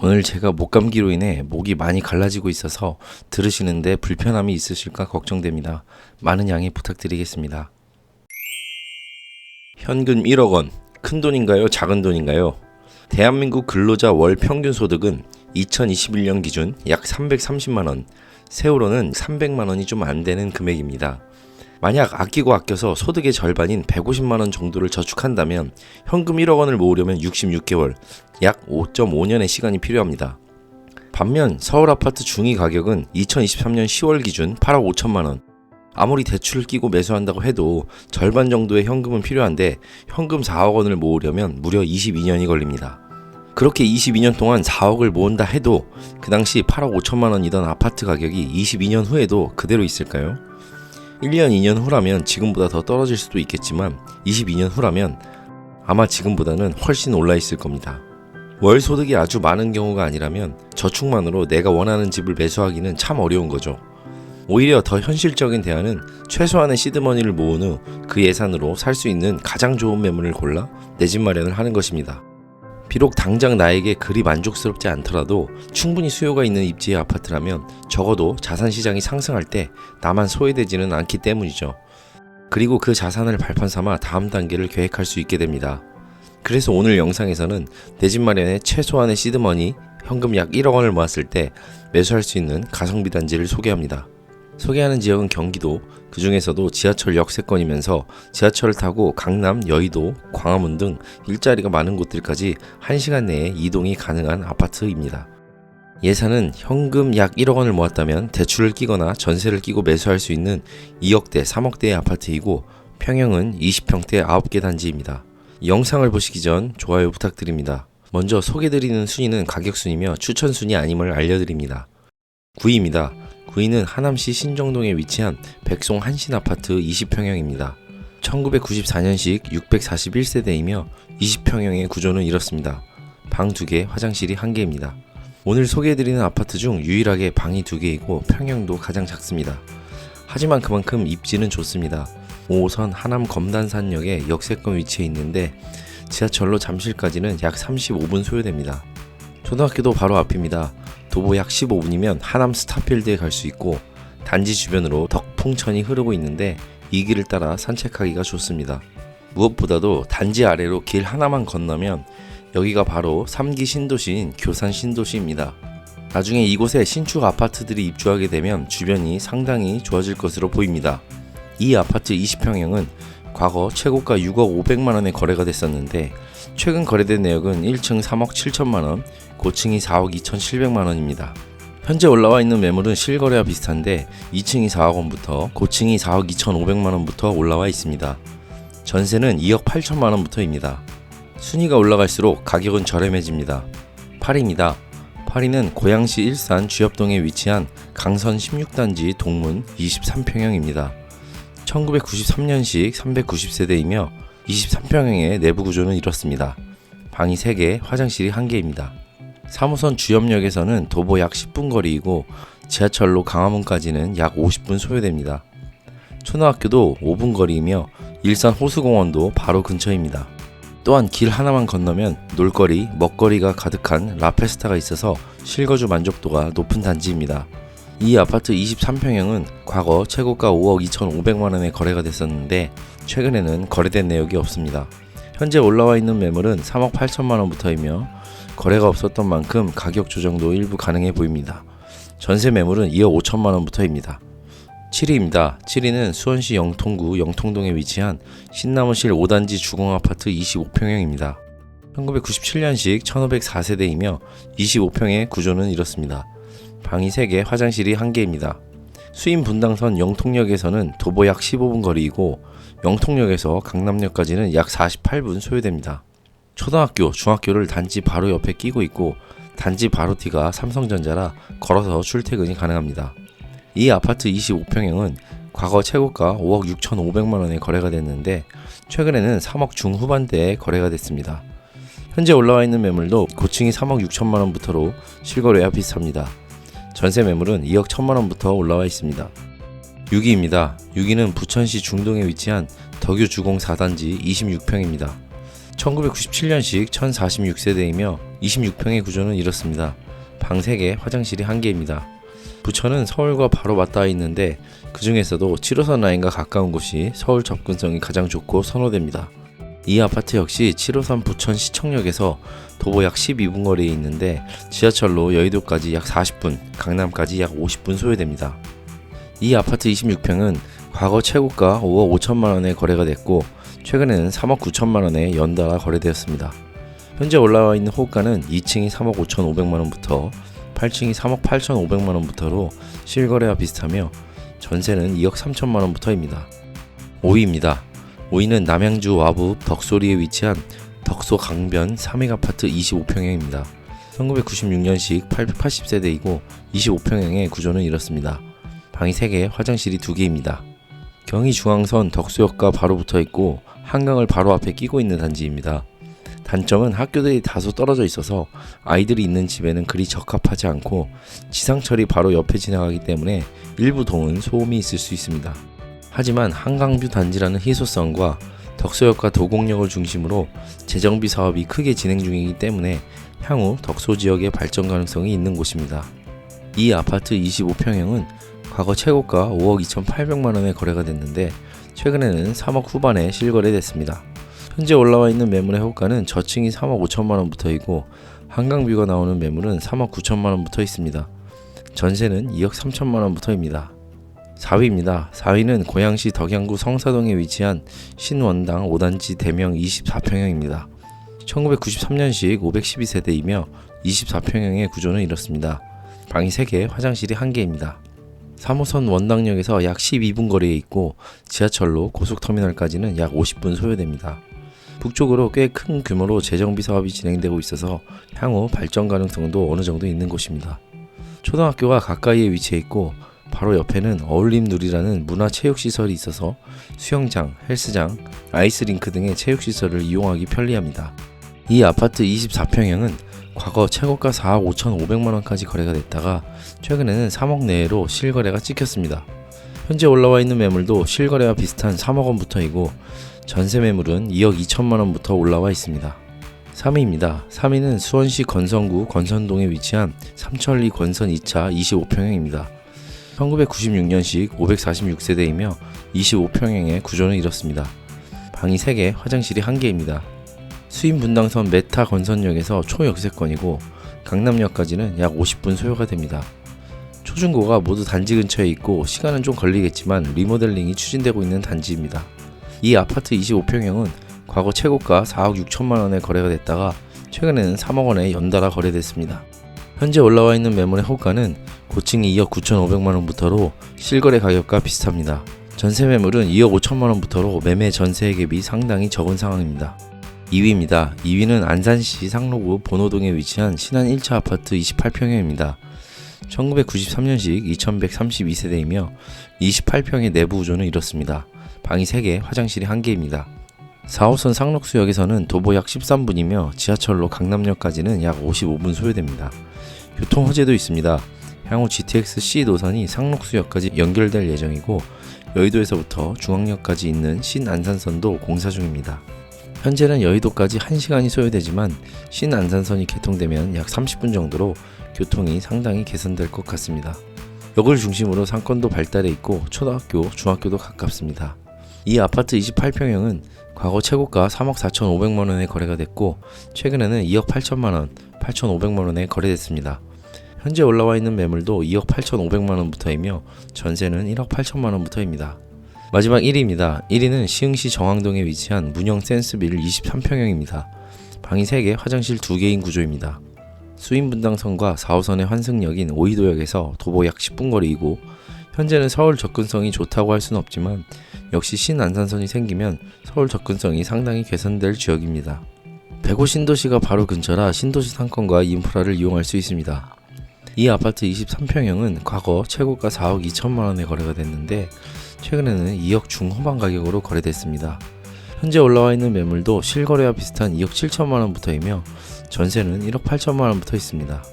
오늘 제가 목감기로 인해 목이 많이 갈라지고 있어서 들으시는데 불편함이 있으실까 걱정됩니다. 많은 양해 부탁드리겠습니다. 현금 1억 원, 큰 돈인가요? 작은 돈인가요? 대한민국 근로자 월 평균 소득은 2021년 기준 약 330만 원, 세후로는 300만 원이 좀 안 되는 금액입니다. 만약 아끼고 아껴서 소득의 절반인 150만 원 정도를 저축한다면 현금 1억 원을 모으려면 66개월, 약 5.5년의 시간이 필요합니다. 반면 서울 아파트 중위 가격은 2023년 10월 기준 8억 5천만 원. 아무리 대출을 끼고 매수한다고 해도 절반 정도의 현금은 필요한데 현금 4억 원을 모으려면 무려 22년이 걸립니다. 그렇게 22년 동안 4억을 모은다 해도 그 당시 8억 5천만 원이던 아파트 가격이 22년 후에도 그대로 있을까요? 1년, 2년 후라면 지금보다 더 떨어질 수도 있겠지만 22년 후라면 아마 지금보다는 훨씬 올라 있을 겁니다. 월 소득이 아주 많은 경우가 아니라면 저축만으로 내가 원하는 집을 매수하기는 참 어려운 거죠. 오히려 더 현실적인 대안은 최소한의 시드머니를 모은 후 그 예산으로 살 수 있는 가장 좋은 매물을 골라 내 집 마련을 하는 것입니다. 비록 당장 나에게 그리 만족스럽지 않더라도 충분히 수요가 있는 입지의 아파트라면 적어도 자산시장이 상승할 때 나만 소외되지는 않기 때문이죠. 그리고 그 자산을 발판 삼아 다음 단계를 계획할 수 있게 됩니다. 그래서 오늘 영상에서는 내 집 마련에 최소한의 시드머니, 현금 약 1억 원을 모았을 때 매수할 수 있는 가성비 단지를 소개합니다. 소개하는 지역은 경기도, 그 중에서도 지하철 역세권이면서 지하철을 타고 강남, 여의도, 광화문 등 일자리가 많은 곳들까지 1시간 내에 이동이 가능한 아파트입니다. 예산은 현금 약 1억 원을 모았다면 대출을 끼거나 전세를 끼고 매수할 수 있는 2억대, 3억대의 아파트이고 평형은 20평대 9개 단지입니다. 영상을 보시기 전 좋아요 부탁드립니다. 먼저 소개드리는 순위는 가격순이며 추천순위 아님을 알려드립니다. 9위입니다. 9위는 하남시 신정동에 위치한 백송 한신아파트 20평형입니다. 1994년식 641세대이며 20평형의 구조는 이렇습니다. 방 2개, 화장실이 1개입니다. 오늘 소개해드리는 아파트 중 유일하게 방이 2개이고 평형도 가장 작습니다. 하지만 그만큼 입지는 좋습니다. 5호선 하남 검단산역에 역세권 위치해 있는데 지하철로 잠실까지는 약 35분 소요됩니다. 초등학교도 바로 앞입니다. 도보 약 15분이면 하남 스타필드에 갈 수 있고 단지 주변으로 덕풍천이 흐르고 있는데 이 길을 따라 산책하기가 좋습니다. 무엇보다도 단지 아래로 길 하나만 건너면 여기가 바로 3기 신도시인 교산 신도시입니다. 나중에 이곳에 신축 아파트들이 입주하게 되면 주변이 상당히 좋아질 것으로 보입니다. 이 아파트 20평형은 과거 최고가 6억 500만원에 거래가 됐었는데 최근 거래된 내역은 1층 3억 7천만원, 고층이 4억 2,700만원입니다. 현재 올라와 있는 매물은 실거래와 비슷한데 2층이 4억 원부터 고층이 4억 2,500만원부터 올라와 있습니다. 전세는 2억 8천만원부터입니다. 순위가 올라갈수록 가격은 저렴해집니다. 8위입니다. 8위는 고양시 일산 주엽동에 위치한 강선 16단지 동문 23평형입니다. 1993년식 390세대이며 23평형의 내부 구조는 이렇습니다. 방이 3개, 화장실이 1개입니다. 3호선 주엽역에서는 도보 약 10분 거리이고 지하철로 강화문까지는 약 50분 소요됩니다. 초등학교도 5분 거리이며 일산 호수공원도 바로 근처입니다. 또한 길 하나만 건너면 놀거리, 먹거리가 가득한 라페스타가 있어서 실거주 만족도가 높은 단지입니다. 이 아파트 23평형은 과거 최고가 5억 2,500만원에 거래가 됐었는데 최근에는 거래된 내역이 없습니다. 현재 올라와 있는 매물은 3억 8천만원부터이며 거래가 없었던 만큼 가격 조정도 일부 가능해 보입니다. 전세 매물은 2억 5천만원부터입니다. 7위입니다. 7위는 수원시 영통구 영통동에 위치한 신나무실 5단지 주공아파트 25평형입니다. 1997년식 1504세대이며 25평의 구조는 이렇습니다. 방이 3개, 화장실이 1개입니다. 수인 분당선 영통역에서는 도보 약 15분 거리이고 영통역에서 강남역까지는 약 48분 소요됩니다. 초등학교, 중학교를 단지 바로 옆에 끼고 있고 단지 바로 뒤가 삼성전자라 걸어서 출퇴근이 가능합니다. 이 아파트 25평형은 과거 최고가 5억 6,500만원에 거래가 됐는데 최근에는 3억 중후반대에 거래가 됐습니다. 현재 올라와 있는 매물도 고층이 3억 6천만원부터로 실거래와 비슷합니다. 전세 매물은 2억 1천만원부터 올라와 있습니다. 6위입니다. 6위는 부천시 중동에 위치한 덕유 주공 4단지 26평입니다. 1997년식 1046세대이며 26평의 구조는 이렇습니다. 방 3개, 화장실이 1개입니다. 부천은 서울과 바로 맞닿아 있는데 그 중에서도 7호선 라인과 가까운 곳이 서울 접근성이 가장 좋고 선호됩니다. 이 아파트 역시 7호선 부천 시청역에서 도보 약 12분 거리에 있는데 지하철로 여의도까지 약 40분, 강남까지 약 50분 소요됩니다. 이 아파트 26평은 과거 최고가 5억 5천만원에 거래가 됐고 최근에는 3억 9천만원에 연달아 거래되었습니다. 현재 올라와 있는 호가는 2층이 3억 5,500만원부터 8층이 3억 8,500만원부터로 실거래와 비슷하며 전세는 2억 3천만원부터입니다. 5위입니다. 5위는 남양주 와부 덕소리에 위치한 덕소 강변 3획 아파트 25평형입니다. 1996년식 880세대이고 25평형의 구조는 이렇습니다. 방이 3개, 화장실이 2개입니다. 경의중앙선 덕소역과 바로 붙어있고 한강을 바로 앞에 끼고 있는 단지입니다. 단점은 학교들이 다소 떨어져 있어서 아이들이 있는 집에는 그리 적합하지 않고 지상철이 바로 옆에 지나가기 때문에 일부 동은 소음이 있을 수 있습니다. 하지만 한강뷰 단지라는 희소성과 덕소역과 도곡역을 중심으로 재정비 사업이 크게 진행 중이기 때문에 향후 덕소 지역의 발전 가능성이 있는 곳입니다. 이 아파트 25평형은 과거 최고가 5억 2,800만원에 거래가 됐는데 최근에는 3억 후반에 실거래됐습니다. 현재 올라와 있는 매물의 호가는 저층이 3억 5천만원부터이고 한강뷰가 나오는 매물은 3억 9천만원부터 있습니다. 전세는 2억 3천만원부터입니다. 4위입니다. 4위는 고양시 덕양구 성사동에 위치한 신원당 5단지 대명 24평형입니다. 1993년식 512세대이며 24평형의 구조는 이렇습니다. 방이 3개, 화장실이 1개입니다. 3호선 원당역에서 약 12분 거리에 있고 지하철로 고속터미널까지는 약 50분 소요됩니다. 북쪽으로 꽤 큰 규모로 재정비 사업이 진행되고 있어서 향후 발전 가능성도 어느 정도 있는 곳입니다. 초등학교가 가까이에 위치해 있고 바로 옆에는 어울림누리라는 문화체육시설이 있어서 수영장, 헬스장, 아이스링크 등의 체육시설을 이용하기 편리합니다. 이 아파트 24평형은 과거 최고가 4억 5,500만원까지 거래가 됐다가 최근에는 3억 내외로 실거래가 찍혔습니다. 현재 올라와 있는 매물도 실거래와 비슷한 3억원부터이고 전세 매물은 2억 2천만원부터 올라와 있습니다. 3위입니다. 3위는 수원시 건선구 건선동에 위치한 삼천리 건선 2차 25평형입니다. 1996년식 546세대이며 25평형의 구조는 이렇습니다. 방이 3개, 화장실이 1개입니다. 수인분당선 메타 건선역에서 초역세권이고 강남역까지는 약 50분 소요가 됩니다. 초중고가 모두 단지 근처에 있고 시간은 좀 걸리겠지만 리모델링이 추진되고 있는 단지입니다. 이 아파트 25평형은 과거 최고가 4억 6천만원에 거래가 됐다가 최근에는 3억원에 연달아 거래됐습니다. 현재 올라와 있는 매물의 호가는 고층이 2억 9,500만원부터로 실거래 가격과 비슷합니다. 전세 매물은 2억 5천만원부터로 매매 전세액 대비 상당히 적은 상황입니다. 2위입니다. 2위는 안산시 상로구 본호동에 위치한 신안 1차 아파트 28평형입니다. 1993년식 2132세대이며 28평의 내부 구조는 이렇습니다. 방이 3개, 화장실이 1개입니다. 4호선 상록수역에서는 도보 약 13분이며 지하철로 강남역까지는 약 55분 소요됩니다. 교통 호재도 있습니다. 향후 GTX-C 노선이 상록수역까지 연결될 예정이고 여의도에서부터 중앙역까지 있는 신안산선도 공사 중입니다. 현재는 여의도까지 1시간이 소요되지만 신안산선이 개통되면 약 30분 정도로 교통이 상당히 개선될 것 같습니다. 역을 중심으로 상권도 발달해 있고 초등학교, 중학교도 가깝습니다. 이 아파트 28평형은 과거 최고가 3억 4,500만원에 거래가 됐고 최근에는 2억 8천만원, 8,500만원에 거래됐습니다. 현재 올라와 있는 매물도 2억 8,500만원부터이며 전세는 1억 8천만원부터입니다. 마지막 1위입니다. 1위는 시흥시 정왕동에 위치한 문영 센스빌 23평형입니다. 방이 3개, 화장실 2개인 구조입니다. 수인분당선과 4호선의 환승역인 오이도역에서 도보 약 10분 거리이고 현재는 서울 접근성이 좋다고 할 수는 없지만 역시 신안산선이 생기면 서울 접근성이 상당히 개선될 지역입니다. 백오 신도시가 바로 근처라 신도시 상권과 인프라를 이용할 수 있습니다. 이 아파트 23평형은 과거 최고가 4억 2천만원에 거래가 됐는데 최근에는 2억 중후반 가격으로 거래됐습니다. 현재 올라와 있는 매물도 실거래와 비슷한 2억 7천만원부터이며 전세는 1억 8천만원부터 있습니다.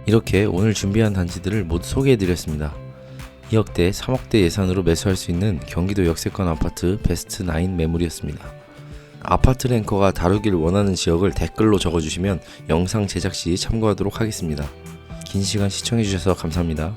이렇게 오늘 준비한 단지들을 모두 소개해드렸습니다. 2억대, 3억대 예산으로 매수할 수 있는 경기도 역세권 아파트 베스트 9 매물이었습니다. 아파트 랭커가 다루길 원하는 지역을 댓글로 적어주시면 영상 제작 시 참고하도록 하겠습니다. 긴 시간 시청해주셔서 감사합니다.